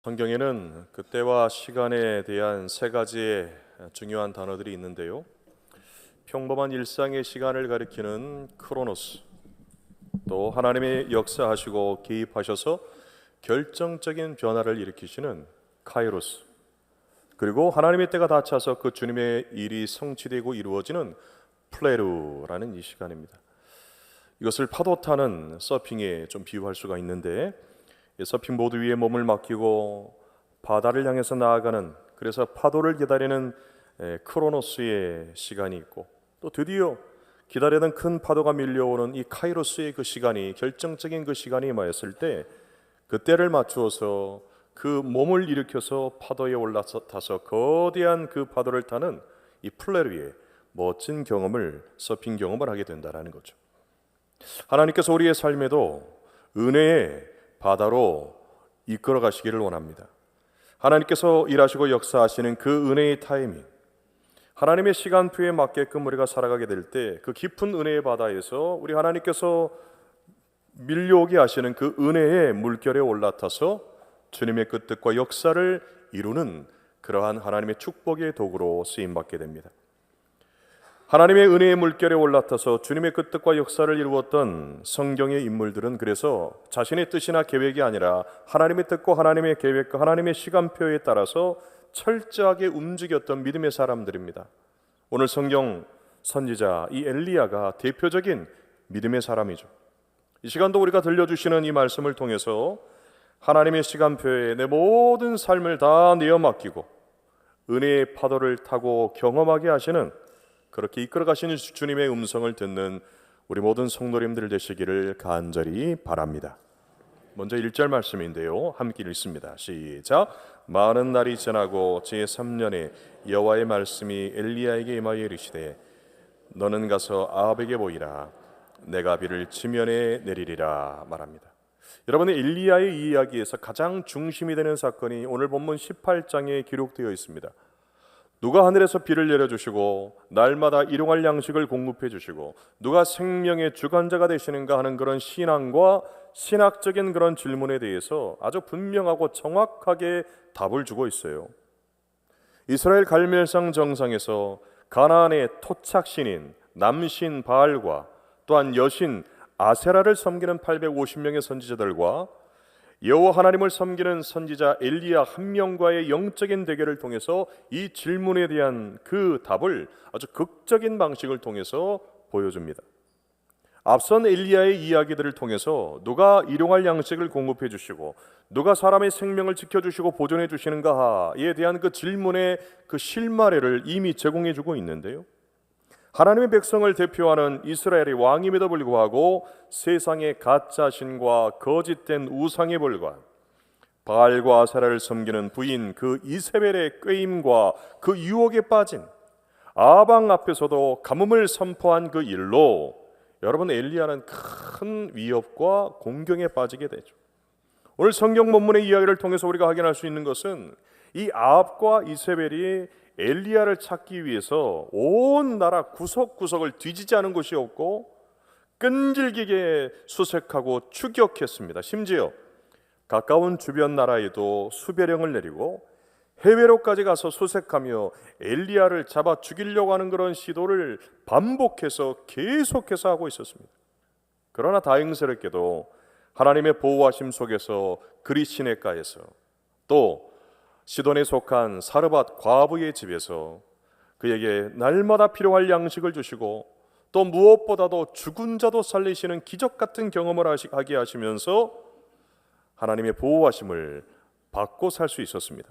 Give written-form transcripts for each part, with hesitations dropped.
성경에는 그때와 시간에 대한 세 가지의 중요한 단어들이 있는데요. 평범한 일상의 시간을 가리키는 크로노스, 또 하나님의 역사하시고 개입하셔서 결정적인 변화를 일으키시는 카이로스, 그리고 하나님의 때가 다 차서 그 주님의 일이 성취되고 이루어지는 플레루라는 이 시간입니다. 이것을 파도 타는 서핑에 좀 비유할 수가 있는데, 서핑보드 위에 몸을 맡기고 바다를 향해서 나아가는, 그래서 파도를 기다리는 크로노스의 시간이 있고, 또 드디어 기다리던 큰 파도가 밀려오는 이 카이로스의 그 시간이, 결정적인 그 시간이 임하였을 때 그때를 맞추어서 그 몸을 일으켜서 파도에 올라타서 거대한 그 파도를 타는 이 플레루의 멋진 경험을, 서핑 경험을 하게 된다는 거죠. 하나님께서 우리의 삶에도 은혜의 바다로 이끌어 가시기를 원합니다. 하나님께서 일하시고 역사하시는 그 은혜의 타이밍, 하나님의 시간표에 맞게끔 우리가 살아가게 될 때 그 깊은 은혜의 바다에서 우리 하나님께서 밀려오게 하시는 그 은혜의 물결에 올라타서 주님의 그 뜻과 역사를 이루는 그러한 하나님의 축복의 도구로 쓰임받게 됩니다. 하나님의 은혜의 물결에 올라타서 주님의 그 뜻과 역사를 이루었던 성경의 인물들은 그래서 자신의 뜻이나 계획이 아니라 하나님의 뜻과 하나님의 계획과 하나님의 시간표에 따라서 철저하게 움직였던 믿음의 사람들입니다. 오늘 성경 선지자 이 엘리야가 대표적인 믿음의 사람이죠. 이 시간도 우리가 들려주시는 이 말씀을 통해서 하나님의 시간표에 내 모든 삶을 다 내어 맡기고 은혜의 파도를 타고 경험하게 하시는, 그렇게 이끌어 가시는 주님의 음성을 듣는 우리 모든 성도님들 되시기를 간절히 바랍니다. 먼저 1절 말씀인데요, 함께 읽습니다. 시작. 많은 날이 지나고 제3년에 여호와의 말씀이 엘리야에게 임하여 이르시되 너는 가서 아합에게 보이라. 내가 비를 지면에 내리리라 말합니다. 여러분, 엘리야의 이 이야기에서 가장 중심이 되는 사건이 오늘 본문 18장에 기록되어 있습니다. 누가 하늘에서 비를 내려주시고 날마다 일용할 양식을 공급해 주시고 누가 생명의 주관자가 되시는가 하는 그런 신앙과 신학적인 그런 질문에 대해서 아주 분명하고 정확하게 답을 주고 있어요. 이스라엘 갈멜상 정상에서 가나안의 토착신인 남신 바알과 또한 여신 아세라를 섬기는 850명의 선지자들과 여호와 하나님을 섬기는 선지자 엘리야 한 명과의 영적인 대결을 통해서 이 질문에 대한 그 답을 아주 극적인 방식을 통해서 보여줍니다. 앞선 엘리야의 이야기들을 통해서 누가 일용할 양식을 공급해 주시고 누가 사람의 생명을 지켜주시고 보존해 주시는가에 대한 그 질문의 그 실마리를 이미 제공해 주고 있는데요, 하나님의 백성을 대표하는 이스라엘의 왕임에도 불구하고 세상의 가짜 신과 거짓된 우상에 불과한 바알과 아세라를 섬기는 부인 그 이세벨의 꾀임과 그 유혹에 빠진 아방 앞에서도 가뭄을 선포한 그 일로 여러분, 엘리야는 큰 위협과 공경에 빠지게 되죠. 오늘 성경 본문의 이야기를 통해서 우리가 확인할 수 있는 것은 이 아합과 이세벨이 엘리야를 찾기 위해서 온 나라 구석구석을 뒤지지 않은 곳이 없고 끈질기게 수색하고 추격했습니다. 심지어 가까운 주변 나라에도 수배령을 내리고 해외로까지 가서 수색하며 엘리야를 잡아 죽이려고 하는 그런 시도를 반복해서 계속해서 하고 있었습니다. 그러나 다행스럽게도 하나님의 보호하심 속에서 그리시네가에서 또 시돈에 속한 사르밧 과부의 집에서 그에게 날마다 필요할 양식을 주시고 또 무엇보다도 죽은 자도 살리시는 기적 같은 경험을 하게 하시면서 하나님의 보호하심을 받고 살 수 있었습니다.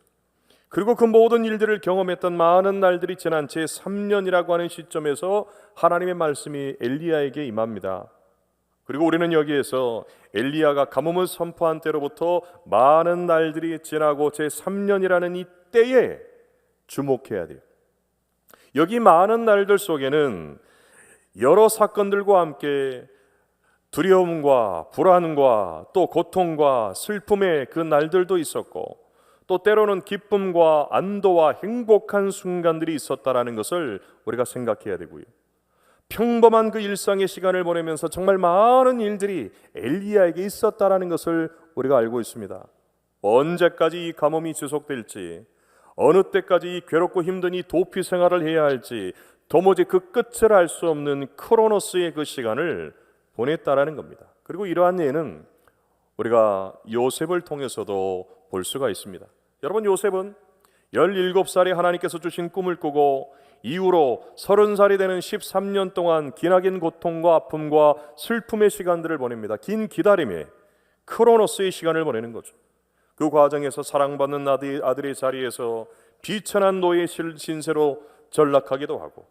그리고 그 모든 일들을 경험했던 많은 날들이 지난 제3년이라고 하는 시점에서 하나님의 말씀이 엘리야에게 임합니다. 그리고 우리는 여기에서 엘리야가 가뭄을 선포한 때로부터 많은 날들이 지나고 제3년이라는 이 때에 주목해야 돼요. 여기 많은 날들 속에는 여러 사건들과 함께 두려움과 불안과 또 고통과 슬픔의 그 날들도 있었고 또 때로는 기쁨과 안도와 행복한 순간들이 있었다라는 것을 우리가 생각해야 되고요. 평범한 그 일상의 시간을 보내면서 정말 많은 일들이 엘리야에게 있었다라는 것을 우리가 알고 있습니다. 언제까지 이 가뭄이 지속될지, 어느 때까지 이 괴롭고 힘든 이 도피 생활을 해야 할지 도무지 그 끝을 알 수 없는 크로노스의 그 시간을 보냈다라는 겁니다. 그리고 이러한 예는 우리가 요셉을 통해서도 볼 수가 있습니다. 여러분, 요셉은 17살에 하나님께서 주신 꿈을 꾸고 이후로 30살이 되는 13년 동안 기나긴 고통과 아픔과 슬픔의 시간들을 보냅니다. 긴 기다림의 크로노스의 시간을 보내는 거죠. 그 과정에서 사랑받는 아들의 자리에서 비천한 노예 신세로 전락하기도 하고,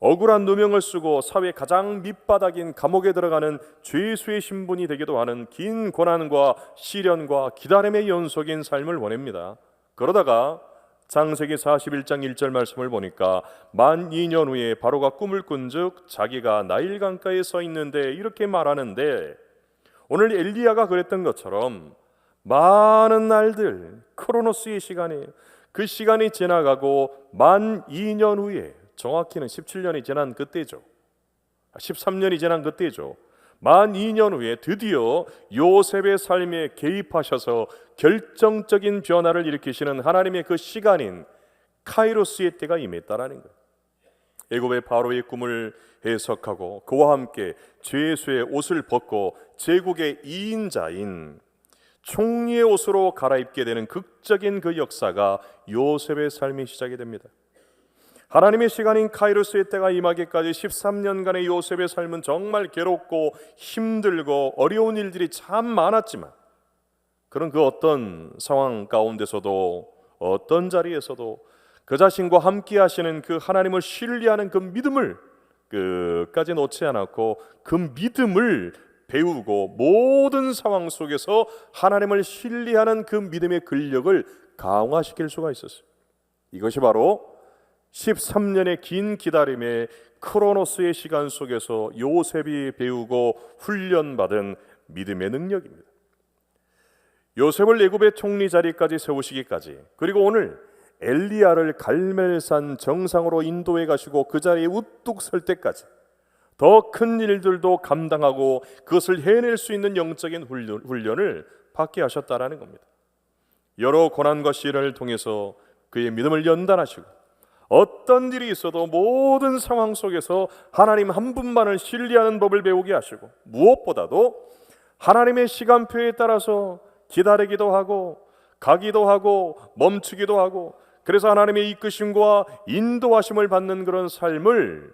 억울한 누명을 쓰고 사회 가장 밑바닥인 감옥에 들어가는 죄수의 신분이 되기도 하는 긴 고난과 시련과 기다림의 연속인 삶을 보냅니다. 그러다가 창세기 41장 1절 말씀을 보니까 만 2년 후에 바로가 꿈을 꾼즉 자기가 나일 강가에 서 있는데 이렇게 말하는데, 오늘 엘리야가 그랬던 것처럼 많은 날들, 크로노스의 시간이에요. 그 시간이 지나가고 만 2년 후에, 정확히는 17년이 지난 그때죠. 13년이 지난 그때죠. 만 2년 후에 드디어 요셉의 삶에 개입하셔서 결정적인 변화를 일으키시는 하나님의 그 시간인 카이로스의 때가 임했다라는 거예요. 애굽의 바로의 꿈을 해석하고 그와 함께 죄수의 옷을 벗고 제국의 2인자인 총리의 옷으로 갈아입게 되는 극적인 그 역사가 요셉의 삶이 시작이 됩니다. 하나님의 시간인 카이로스의 때가 임하기까지 13년간의 요셉의 삶은 정말 괴롭고 힘들고 어려운 일들이 참 많았지만, 그런 그 어떤 상황 가운데서도, 어떤 자리에서도 그 자신과 함께 하시는 그 하나님을 신뢰하는 그 믿음을 끝까지 놓지 않았고, 그 믿음을 배우고 모든 상황 속에서 하나님을 신뢰하는 그 믿음의 근력을 강화시킬 수가 있었어요. 이것이 바로 13년의 긴 기다림의 크로노스의 시간 속에서 요셉이 배우고 훈련받은 믿음의 능력입니다. 요셉을 애굽의 총리 자리까지 세우시기까지, 그리고 오늘 엘리야를 갈멜산 정상으로 인도해 가시고 그 자리에 우뚝 설 때까지 더 큰 일들도 감당하고 그것을 해낼 수 있는 영적인 훈련을 받게 하셨다라는 겁니다. 여러 고난과 시련을 통해서 그의 믿음을 연단하시고, 어떤 일이 있어도 모든 상황 속에서 하나님 한 분만을 신뢰하는 법을 배우게 하시고, 무엇보다도 하나님의 시간표에 따라서 기다리기도 하고 가기도 하고 멈추기도 하고, 그래서 하나님의 이끄심과 인도하심을 받는 그런 삶을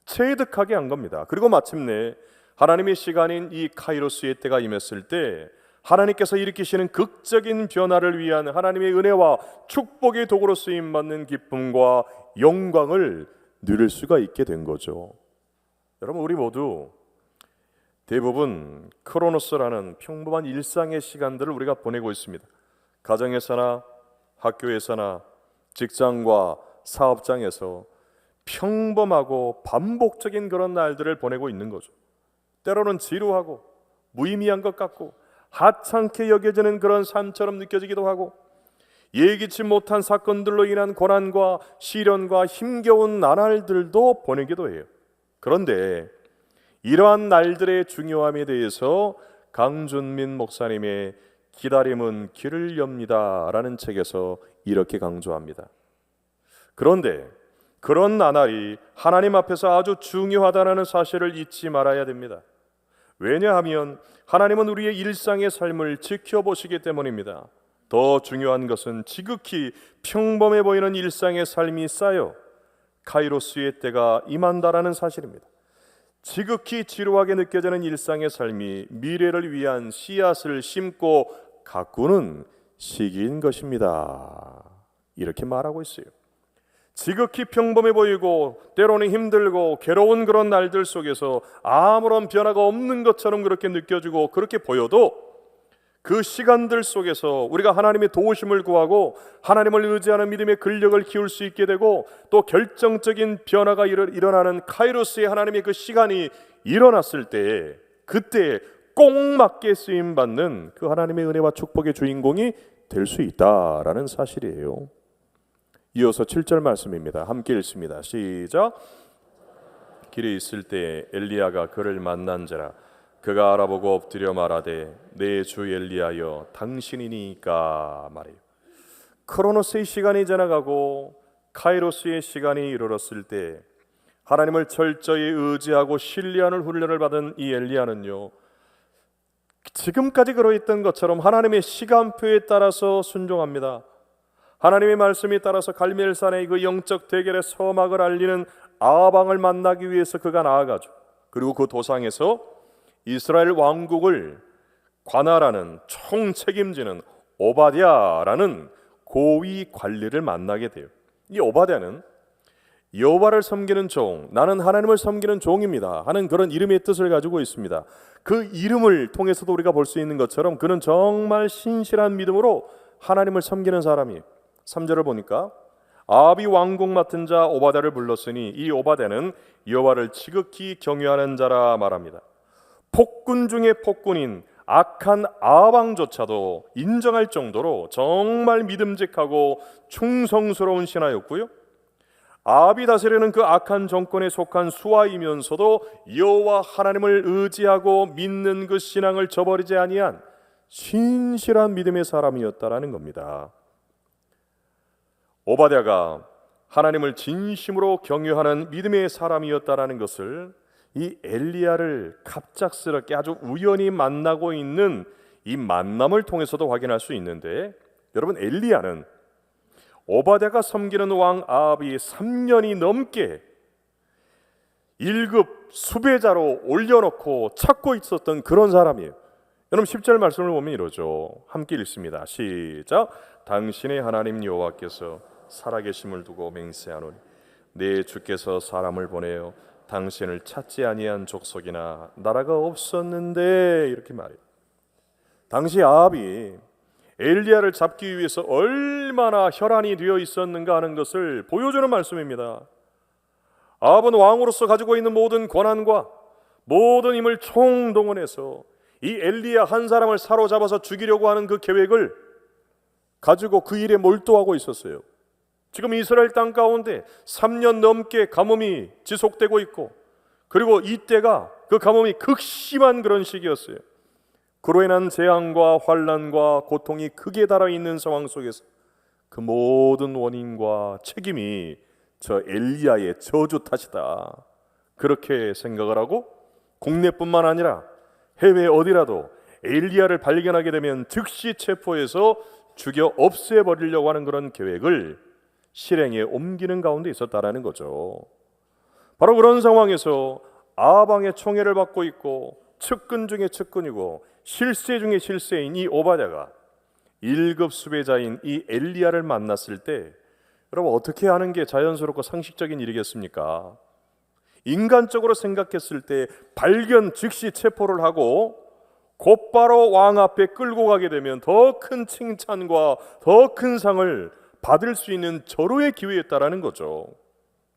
체득하게 한 겁니다. 그리고 마침내 하나님의 시간인 이 카이로스의 때가 임했을 때 하나님께서 일으키시는 극적인 변화를 위한 하나님의 은혜와 축복의 도구로 쓰임받는 기쁨과 영광을 누릴 수가 있게 된 거죠. 여러분, 우리 모두 대부분 크로노스라는 평범한 일상의 시간들을 우리가 보내고 있습니다. 가정에서나 학교에서나 직장과 사업장에서 평범하고 반복적인 그런 날들을 보내고 있는 거죠. 때로는 지루하고 무의미한 것 같고 하찮게 여겨지는 그런 삶처럼 느껴지기도 하고, 예기치 못한 사건들로 인한 고난과 시련과 힘겨운 나날들도 보내기도 해요. 그런데 이러한 날들의 중요함에 대해서 강준민 목사님의 기다림은 길을 엽니다 라는 책에서 이렇게 강조합니다. 그런데 그런 나날이 하나님 앞에서 아주 중요하다는 사실을 잊지 말아야 됩니다. 왜냐하면 하나님은 우리의 일상의 삶을 지켜보시기 때문입니다. 더 중요한 것은 지극히 평범해 보이는 일상의 삶이 쌓여 카이로스의 때가 임한다라는 사실입니다. 지극히 지루하게 느껴지는 일상의 삶이 미래를 위한 씨앗을 심고 가꾸는 시기인 것입니다. 이렇게 말하고 있어요. 지극히 평범해 보이고 때로는 힘들고 괴로운 그런 날들 속에서 아무런 변화가 없는 것처럼 그렇게 느껴지고 그렇게 보여도, 그 시간들 속에서 우리가 하나님의 도우심을 구하고 하나님을 의지하는 믿음의 근력을 키울 수 있게 되고, 또 결정적인 변화가 일어나는 카이로스의 하나님의 그 시간이 일어났을 때, 그때 꼭 맞게 쓰임받는 그 하나님의 은혜와 축복의 주인공이 될 수 있다라는 사실이에요. 이어서 7절 말씀입니다. 함께 읽습니다. 시작. 길에 있을 때 엘리야가 그를 만난지라 그가 알아보고 엎드려 말하되 내 주 엘리야여 당신이니까 말해요. 크로노스의 시간이 지나가고 카이로스의 시간이 이르렀을 때 하나님을 철저히 의지하고 신뢰하는 훈련을 받은 이 엘리야는요, 지금까지 그러했던 것처럼 하나님의 시간표에 따라서 순종합니다. 하나님의 말씀에 따라서 갈멜산의 그 영적 대결의 서막을 알리는 아방을 만나기 위해서 그가 나아가죠. 그리고 그 도상에서 이스라엘 왕국을 관할하는 총책임지는 오바댜라는 고위 관리를 만나게 돼요. 이 오바댜는 여호와를 섬기는 종, 나는 하나님을 섬기는 종입니다 하는 그런 이름의 뜻을 가지고 있습니다. 그 이름을 통해서도 우리가 볼 수 있는 것처럼 그는 정말 신실한 믿음으로 하나님을 섬기는 사람이에요. 3절을 보니까 아합이 왕궁 맡은 자 오바댜를 불렀으니 이 오바댜는 여호와를 지극히 경외하는 자라 말합니다. 폭군 중에 폭군인 악한 아합 왕조차도 인정할 정도로 정말 믿음직하고 충성스러운 신하였고요, 아합이 다스리는 그 악한 정권에 속한 수하이면서도 여호와 하나님을 의지하고 믿는 그 신앙을 저버리지 아니한 신실한 믿음의 사람이었다라는 겁니다. 오바댜가 하나님을 진심으로 경외하는 믿음의 사람이었다라는 것을 이 엘리야를 갑작스럽게 아주 우연히 만나고 있는 이 만남을 통해서도 확인할 수 있는데, 여러분, 엘리야는 오바댜가 섬기는 왕 아합이 3년이 넘게 1급 수배자로 올려놓고 찾고 있었던 그런 사람이에요. 여러분 10절 말씀을 보면 이러죠. 함께 읽습니다. 시작. 당신의 하나님 여호와께서 살아계심을 두고 맹세하노니 내 주께서 사람을 보내어 당신을 찾지 아니한 족속이나 나라가 없었는데, 이렇게 말해요. 당시 아합이 엘리야를 잡기 위해서 얼마나 혈안이 되어 있었는가 하는 것을 보여주는 말씀입니다. 아합은 왕으로서 가지고 있는 모든 권한과 모든 힘을 총동원해서 이 엘리야 한 사람을 사로잡아서 죽이려고 하는 그 계획을 가지고 그 일에 몰두하고 있었어요. 지금 이스라엘 땅 가운데 3년 넘게 가뭄이 지속되고 있고, 그리고 이때가 그 가뭄이 극심한 그런 시기였어요. 그로 인한 재앙과 환난과 고통이 극에 달아 있는 상황 속에서 그 모든 원인과 책임이 저 엘리야의 저주 탓이다, 그렇게 생각을 하고 국내뿐만 아니라 해외 어디라도 엘리야를 발견하게 되면 즉시 체포해서 죽여 없애버리려고 하는 그런 계획을 실행에 옮기는 가운데 있었다라는 거죠. 바로 그런 상황에서 아합 왕의 총애를 받고 있고 측근 중에 측근이고 실세 중에 실세인 이 오바댜가 1급 수배자인 이 엘리야를 만났을 때, 여러분 어떻게 하는 게 자연스럽고 상식적인 일이겠습니까? 인간적으로 생각했을 때 발견 즉시 체포를 하고 곧바로 왕 앞에 끌고 가게 되면 더 큰 칭찬과 더 큰 상을 받을 수 있는 절호의 기회였다라는 거죠.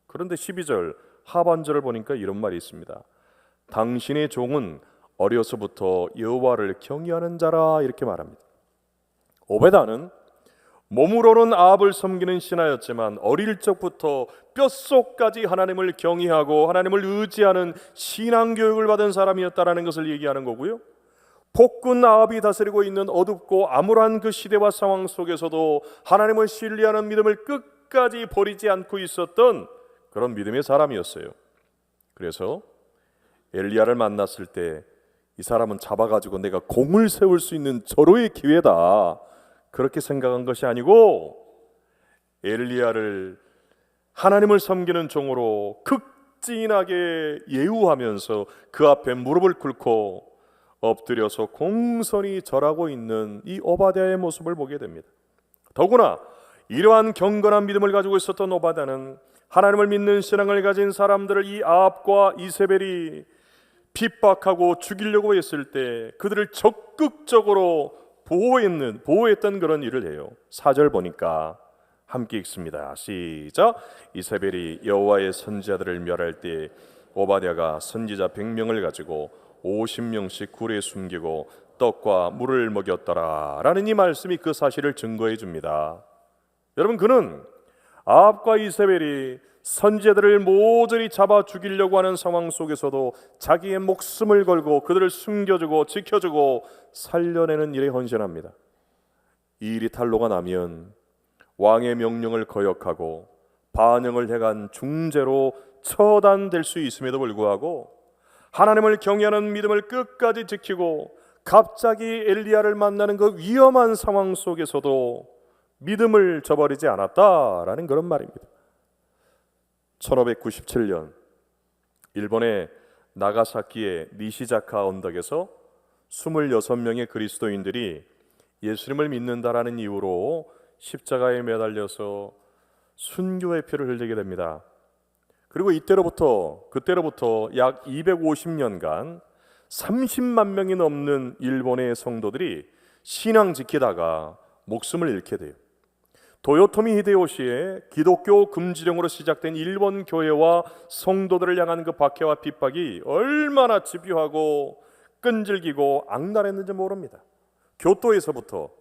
그런데 12절 하반절을 보니까 이런 말이 있습니다. 당신의 종은 어려서부터 여호와를 경외하는 자라, 이렇게 말합니다. 오베다는 몸으로는 아합을 섬기는 신하였지만 어릴 적부터 뼛속까지 하나님을 경외하고 하나님을 의지하는 신앙교육을 받은 사람이었다라는 것을 얘기하는 거고요, 폭군 아합이 다스리고 있는 어둡고 암울한 그 시대와 상황 속에서도 하나님을 신뢰하는 믿음을 끝까지 버리지 않고 있었던 그런 믿음의 사람이었어요. 그래서 엘리야를 만났을 때 이 사람은 잡아가지고 내가 공을 세울 수 있는 절호의 기회다, 그렇게 생각한 것이 아니고 엘리야를 하나님을 섬기는 종으로 극진하게 예우하면서 그 앞에 무릎을 꿇고 엎드려서 공손히 절하고 있는 이 오바댜의 모습을 보게 됩니다. 더구나 이러한 경건한 믿음을 가지고 있었던 오바댜는 하나님을 믿는 신앙을 가진 사람들을 이 아합과 이세벨이 핍박하고 죽이려고 했을 때 그들을 적극적으로 보호했던 그런 일을 해요. 4절 보니까 함께 읽습니다. 시작. 이세벨이 여호와의 선지자들을 멸할 때 오바댜가 선지자 100명을 가지고 50명씩 굴에 숨기고 떡과 물을 먹였더라 라는 이 말씀이 그 사실을 증거해 줍니다. 여러분, 그는 아합과 이세벨이 선지자들을 모조리 잡아 죽이려고 하는 상황 속에서도 자기의 목숨을 걸고 그들을 숨겨주고 지켜주고 살려내는 일에 헌신합니다. 이 일이 탄로가 나면 왕의 명령을 거역하고 반역을 행한 중죄로 처단될 수 있음에도 불구하고 하나님을 경외하는 믿음을 끝까지 지키고 갑자기 엘리야를 만나는 그 위험한 상황 속에서도 믿음을 저버리지 않았다라는 그런 말입니다. 1597년 일본의 나가사키의 니시자카 언덕에서 26명의 그리스도인들이 예수님을 믿는다라는 이유로 십자가에 매달려서 순교의 피를 흘리게 됩니다. 그리고 그때로부터 약 250년간 30만 명이 넘는 일본의 성도들이 신앙 지키다가 목숨을 잃게 돼요. 도요토미 히데요시의 기독교 금지령으로 시작된 일본 교회와 성도들을 향한 그 박해와 핍박이 얼마나 집요하고 끈질기고 악랄했는지 모릅니다. 교토에서부터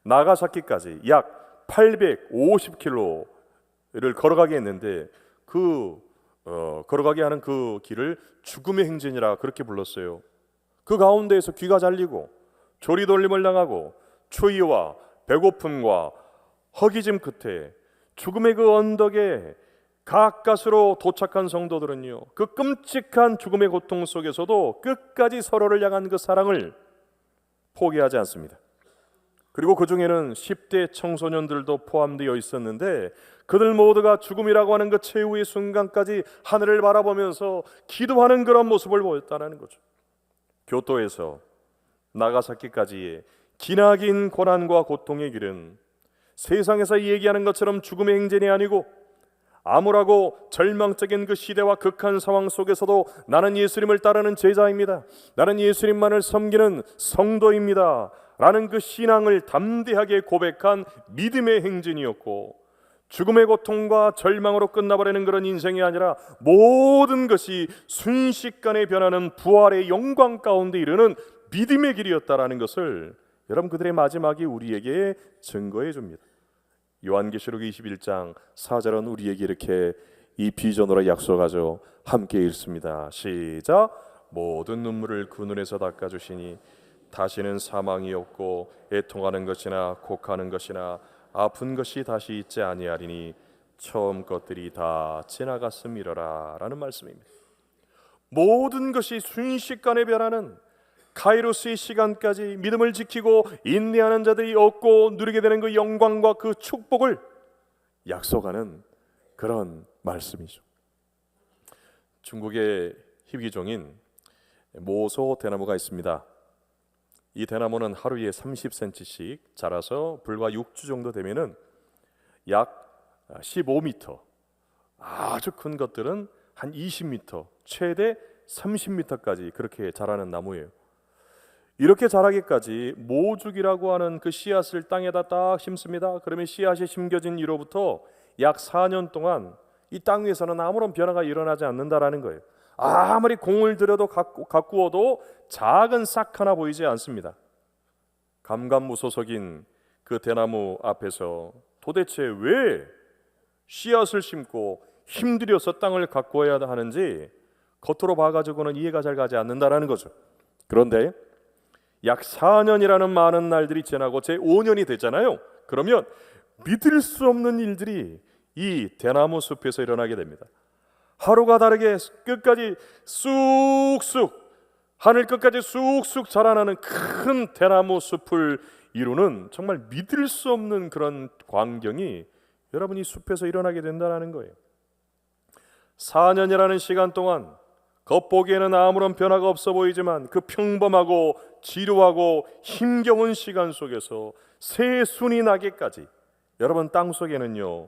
나가사키까지 약 850km를 걸어가게 했는데 걸어가게 하는 그 길을 죽음의 행진이라 그렇게 불렀어요. 그 가운데에서 귀가 잘리고 조리돌림을 당하고 추위와 배고픔과 허기짐 끝에 죽음의 그 언덕에 가까스로 도착한 성도들은요, 그 끔찍한 죽음의 고통 속에서도 끝까지 서로를 향한 그 사랑을 포기하지 않습니다. 그리고 그 중에는 10대 청소년들도 포함되어 있었는데 그들 모두가 죽음이라고 하는 그 최후의 순간까지 하늘을 바라보면서 기도하는 그런 모습을 보였다는 거죠. 교토에서 나가사키까지의 기나긴 고난과 고통의 길은 세상에서 얘기하는 것처럼 죽음의 행진이 아니고 암울하고 절망적인 그 시대와 극한 상황 속에서도 나는 예수님을 따르는 제자입니다, 나는 예수님만을 섬기는 성도입니다 라는 그 신앙을 담대하게 고백한 믿음의 행진이었고, 죽음의 고통과 절망으로 끝나버리는 그런 인생이 아니라 모든 것이 순식간에 변하는 부활의 영광 가운데 이르는 믿음의 길이었다라는 것을 여러분 그들의 마지막이 우리에게 증거해 줍니다. 요한계시록 21장 4절은 우리에게 이렇게 이 비전으로 약속하죠. 함께 읽습니다. 시작. 모든 눈물을 그 눈에서 닦아주시니 다시는 사망이 없고 애통하는 것이나 곡하는 것이나 아픈 것이 다시 있지 아니하리니 처음 것들이 다 지나갔음이로라 라는 말씀입니다. 모든 것이 순식간에 변하는 카이로스의 시간까지 믿음을 지키고 인내하는 자들이 얻고 누리게 되는 그 영광과 그 축복을 약속하는 그런 말씀이죠. 중국의 희귀종인 모소 대나무가 있습니다. 이 대나무는 하루에 30cm씩 자라서 불과 6주 정도 되면은 약 15m, 아주 큰 것들은 한 20m, 최대 30m까지 그렇게 자라는 나무예요. 이렇게 자라기까지 모죽이라고 하는 그 씨앗을 땅에다 딱 심습니다. 그러면 씨앗이 심겨진 이로부터 약 4년 동안 이 땅 위에서는 아무런 변화가 일어나지 않는다라는 거예요. 아무리 공을 들여도 가꾸어도 작은 싹 하나 보이지 않습니다. 감감무소속인 그 대나무 앞에서 도대체 왜 씨앗을 심고 힘들여서 땅을 가꾸어야 하는지 겉으로 봐가지고는 이해가 잘 가지 않는다라는 거죠. 그런데 약 4년이라는 많은 날들이 지나고 제 5년이 됐잖아요. 그러면 믿을 수 없는 일들이 이 대나무 숲에서 일어나게 됩니다. 하루가 다르게 끝까지 쑥쑥 하늘 끝까지 쑥쑥 자라나는 큰 대나무 숲을 이루는 정말 믿을 수 없는 그런 광경이 여러분 이 숲에서 일어나게 된다는 거예요. 4년이라는 시간 동안 겉보기에는 아무런 변화가 없어 보이지만 그 평범하고 지루하고 힘겨운 시간 속에서 새순이 나기까지 여러분 땅 속에는요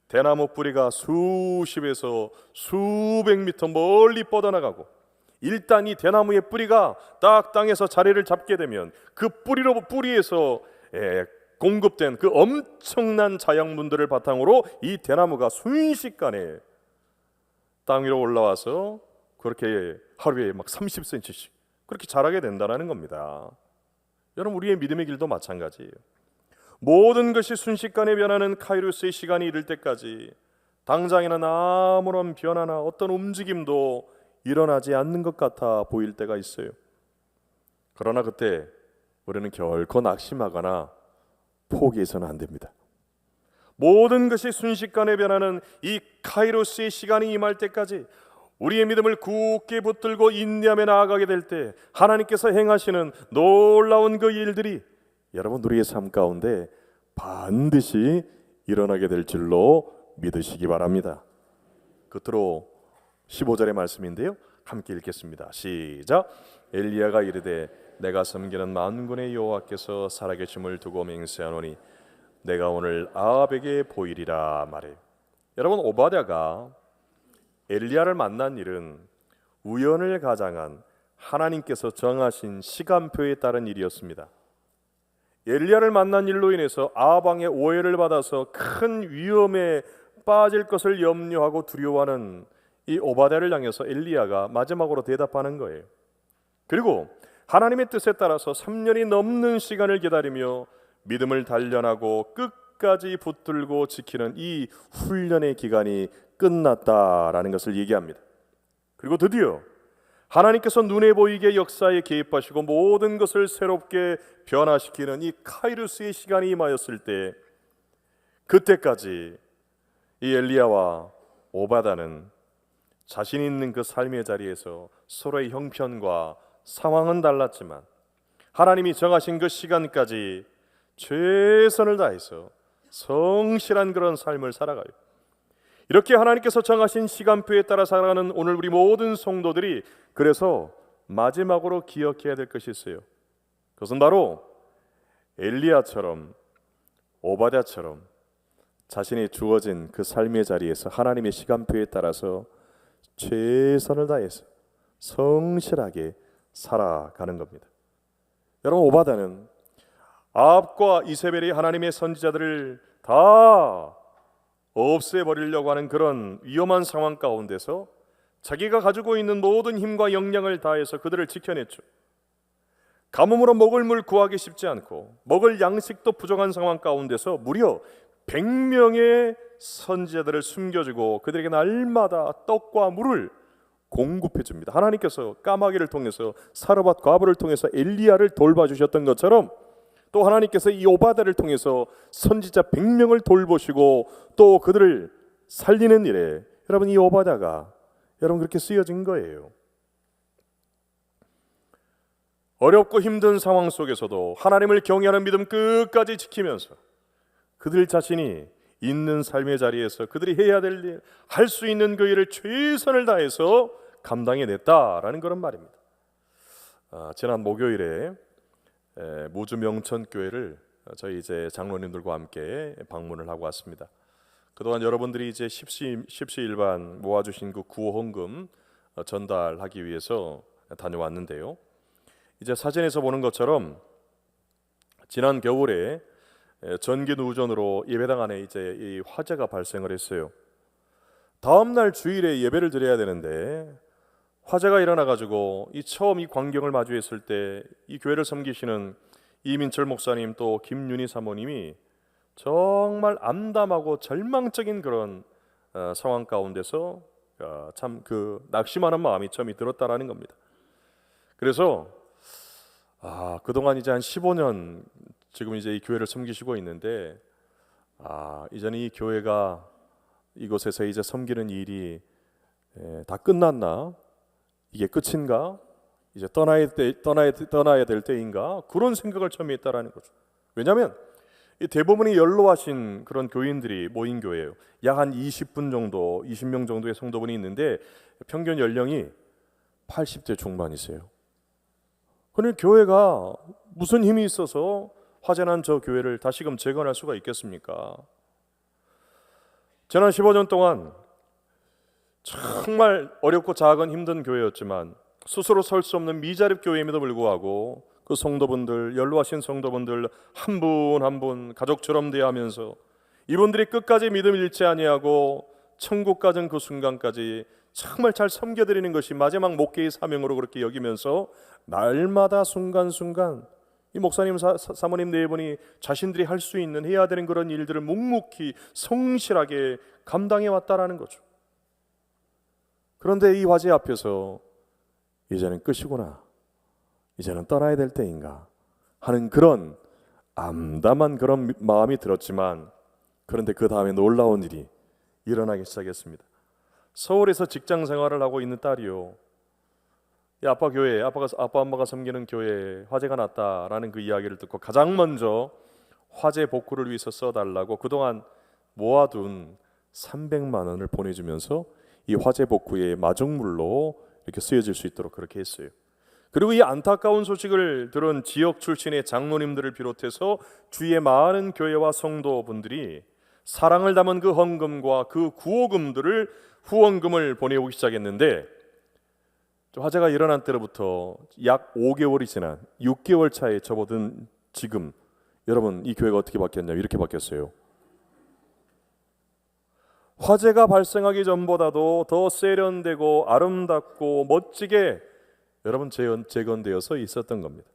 대나무 뿌리가 수십에서 수백 미터 멀리 뻗어나가고, 일단 이 대나무의 뿌리가 딱 땅에서 자리를 잡게 되면 그 뿌리에서 공급된 그 엄청난 자양분들을 바탕으로 이 대나무가 순식간에 땅 위로 올라와서 그렇게 하루에 막 30cm씩 그렇게 자라게 된다는 겁니다. 여러분 우리의 믿음의 길도 마찬가지예요. 모든 것이 순식간에 변하는 카이로스의 시간이 이를 때까지 당장에는 아무런 변화나 어떤 움직임도 일어나지 않는 것 같아 보일 때가 있어요. 그러나 그때 우리는 결코 낙심하거나 포기해서는 안 됩니다. 모든 것이 순식간에 변하는 이 카이로스의 시간이 임할 때까지 우리의 믿음을 굳게 붙들고 인내하며 나아가게 될 때 하나님께서 행하시는 놀라운 그 일들이 여러분 우리의 삶 가운데 반드시 일어나게 될 줄로 믿으시기 바랍니다. 끝으로 15절의 말씀인데요, 함께 읽겠습니다. 시작. 엘리야가 이르되 내가 섬기는 만군의 여호와께서 살아계심을 두고 맹세하노니 내가 오늘 아합에게 보이리라 말해. 여러분, 오바댜가 엘리야를 만난 일은 우연을 가장한 하나님께서 정하신 시간표에 따른 일이었습니다. 엘리야를 만난 일로 인해서 아합 왕의 오해를 받아서 큰 위험에 빠질 것을 염려하고 두려워하는 이 오바댜를 향해서 엘리야가 마지막으로 대답하는 거예요. 그리고 하나님의 뜻에 따라서 3년이 넘는 시간을 기다리며 믿음을 단련하고 끝까지 붙들고 지키는 이 훈련의 기간이 끝났다라는 것을 얘기합니다. 그리고 드디어 하나님께서 눈에 보이게 역사에 개입하시고 모든 것을 새롭게 변화시키는 이 카이루스의 시간이 임하였을 때, 그때까지 이 엘리야와 오바댜는 자신 있는 그 삶의 자리에서 서로의 형편과 상황은 달랐지만 하나님이 정하신 그 시간까지 최선을 다해서 성실한 그런 삶을 살아가요. 이렇게 하나님께서 정하신 시간표에 따라 살아가는 오늘 우리 모든 성도들이 그래서 마지막으로 기억해야 될 것이 있어요. 그것은 바로 엘리야처럼 오바댜처럼 자신이 주어진 그 삶의 자리에서 하나님의 시간표에 따라서 최선을 다해서 성실하게 살아가는 겁니다. 여러분, 오바댜는 아합과 이세벨이 하나님의 선지자들을 다 없애버리려고 하는 그런 위험한 상황 가운데서 자기가 가지고 있는 모든 힘과 역량을 다해서 그들을 지켜냈죠. 가뭄으로 먹을 물 구하기 쉽지 않고 먹을 양식도 부족한 상황 가운데서 무려 100명의 선지자들을 숨겨주고 그들에게 날마다 떡과 물을 공급해 줍니다. 하나님께서 까마귀를 통해서 사르밧 과부를 통해서 엘리야를 돌봐주셨던 것처럼 또 하나님께서 이 오바댜를 통해서 선지자 100명을 돌보시고 또 그들을 살리는 일에 여러분, 이 오바댜가 여러분 그렇게 쓰여진 거예요. 어렵고 힘든 상황 속에서도 하나님을 경외하는 믿음 끝까지 지키면서 그들 자신이 있는 삶의 자리에서 그들이 해야 될 일, 할 수 있는 그 일을 최선을 다해서 감당해냈다라는 그런 말입니다. 지난 목요일에 무주 명천교회를 저희 이제 장로님들과 함께 방문을 하고 왔습니다. 그동안 여러분들이 이제 십시일반 모아주신 그 구호 헌금 전달하기 위해서 다녀왔는데요. 이제 사진에서 보는 것처럼 지난 겨울에 전기 누전으로 예배당 안에 이제 이 화재가 발생을 했어요. 다음 날 주일에 예배를 드려야 되는데 화재가 일어나가지고 처음 이 광경을 마주했을 때 이 교회를 섬기시는 이민철 목사님 또 김윤희 사모님이 정말 암담하고 절망적인 그런 상황 가운데서 참 그 낙심하는 마음이 처음이 들었다라는 겁니다. 그래서 그동안 이제 한 15년 지금 이제 이 교회를 섬기시고 있는데 이제는 이 교회가 이곳에서 이제 섬기는 일이 다 끝났나? 이게 끝인가? 이제 떠나야 될 때인가? 그런 생각을 처음에 했다라는 거죠. 왜냐하면 이 대부분이 연로하신 그런 교인들이 모인 교회예요. 약 한 20분 정도, 20명 정도의 성도분이 있는데 평균 연령이 80대 중반이세요. 그런데 교회가 무슨 힘이 있어서 화재난 저 교회를 다시금 재건할 수가 있겠습니까? 지난 15년 동안 정말 어렵고 작은 힘든 교회였지만 스스로 설 수 없는 미자립 교회임에도 불구하고 그 성도분들, 연로하신 성도분들 한 분 한 분 가족처럼 대하면서 이분들이 끝까지 믿음 잃지 아니하고 천국 가는 그 순간까지 정말 잘 섬겨드리는 것이 마지막 목회의 사명으로 그렇게 여기면서 날마다 순간순간 이 목사님 사모님 네 분이 자신들이 할 수 있는 해야 되는 그런 일들을 묵묵히 성실하게 감당해 왔다라는 거죠. 그런데 이 화재 앞에서 이제는 끝이구나, 이제는 떠나야 될 때인가 하는 그런 암담한 그런 마음이 들었지만, 그런데 그 다음에 놀라운 일이 일어나기 시작했습니다. 서울에서 직장 생활을 하고 있는 딸이요, 아빠 교회, 아빠 엄마가 섬기는 교회에 화재가 났다라는 그 이야기를 듣고 가장 먼저 화재 복구를 위해서 써달라고 그동안 모아둔 300만 원을 보내주면서 이 화재 복구의 마중물로 이렇게 쓰여질 수 있도록 그렇게 했어요. 그리고 이 안타까운 소식을 들은 지역 출신의 장로님들을 비롯해서 주위의 많은 교회와 성도분들이 사랑을 담은 그 헌금과 그 구호금들을 후원금을 보내오기 시작했는데, 화재가 일어난 때로부터 약 5개월이 지난 6개월 차에 접어든 지금 여러분, 이 교회가 어떻게 바뀌었냐면 이렇게 바뀌었어요. 화재가 발생하기 전보다도 더 세련되고 아름답고 멋지게 여러분 재건되어서 있었던 겁니다.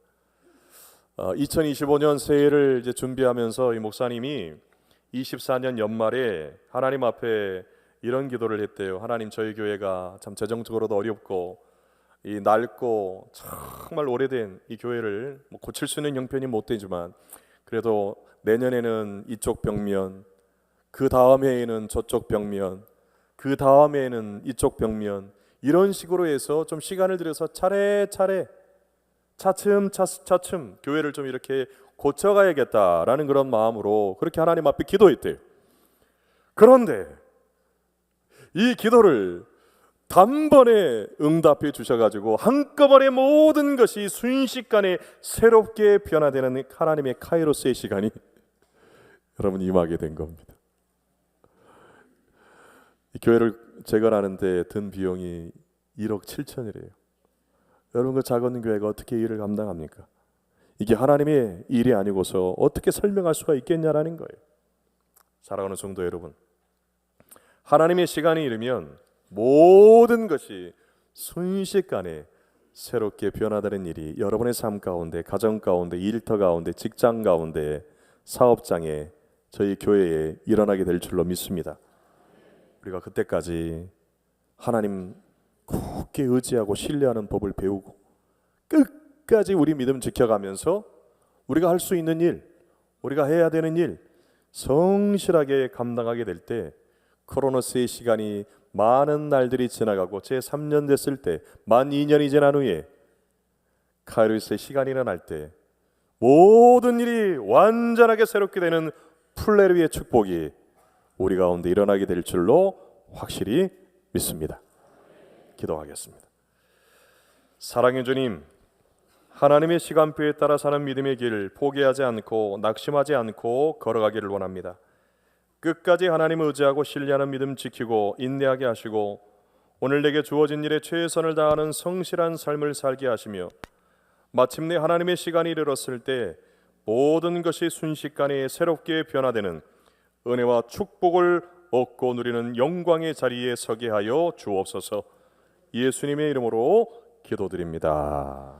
2025년 새해를 이제 준비하면서 이 목사님이 24년 연말에 하나님 앞에 이런 기도를 했대요. 하나님, 저희 교회가 참 재정적으로도 어렵고 이 낡고 정말 오래된 이 교회를 고칠 수 있는 형편이 못 되지만, 그래도 내년에는 이쪽 벽면, 그 다음 해에는 저쪽 벽면, 그 다음 해에는 이쪽 벽면, 이런 식으로 해서 좀 시간을 들여서 차례차례 차츰 교회를 좀 이렇게 고쳐가야겠다라는 그런 마음으로 그렇게 하나님 앞에 기도했대요. 그런데 이 기도를 단번에 응답해 주셔가지고 한꺼번에 모든 것이 순식간에 새롭게 변화되는 하나님의 카이로스의 시간이 여러분 임하게 된 겁니다. 이 교회를 재건하는데 든 비용이 1억 7천이래요. 여러분, 그 작은 교회가 어떻게 일을 감당합니까? 이게 하나님의 일이 아니고서 어떻게 설명할 수가 있겠냐라는 거예요. 사랑하는 성도 여러분, 하나님의 시간이 이르면 모든 것이 순식간에 새롭게 변화되는 일이 여러분의 삶 가운데, 가정 가운데, 일터 가운데, 직장 가운데, 사업장에, 저희 교회에 일어나게 될 줄로 믿습니다. 우리가 그때까지 하나님 굳게 의지하고 신뢰하는 법을 배우고 끝까지 우리 믿음 지켜가면서 우리가 할 수 있는 일, 우리가 해야 되는 일 성실하게 감당하게 될 때, 크로노스의 시간이 많은 날들이 지나가고 제 3년 됐을 때, 만 2년이 지난 후에 카이로스의 시간이 일어날 때 모든 일이 완전하게 새롭게 되는 플레르의 축복이 우리 가운데 일어나게 될 줄로 확실히 믿습니다. 기도하겠습니다. 사랑의 주님, 하나님의 시간표에 따라 사는 믿음의 길 포기하지 않고 낙심하지 않고 걸어가기를 원합니다. 끝까지 하나님 의지하고 신뢰하는 믿음 지키고 인내하게 하시고 오늘 내게 주어진 일에 최선을 다하는 성실한 삶을 살게 하시며, 마침내 하나님의 시간이 이르렀을 때 모든 것이 순식간에 새롭게 변화되는 은혜와 축복을 얻고 누리는 영광의 자리에 서게 하여 주옵소서. 예수님의 이름으로 기도드립니다.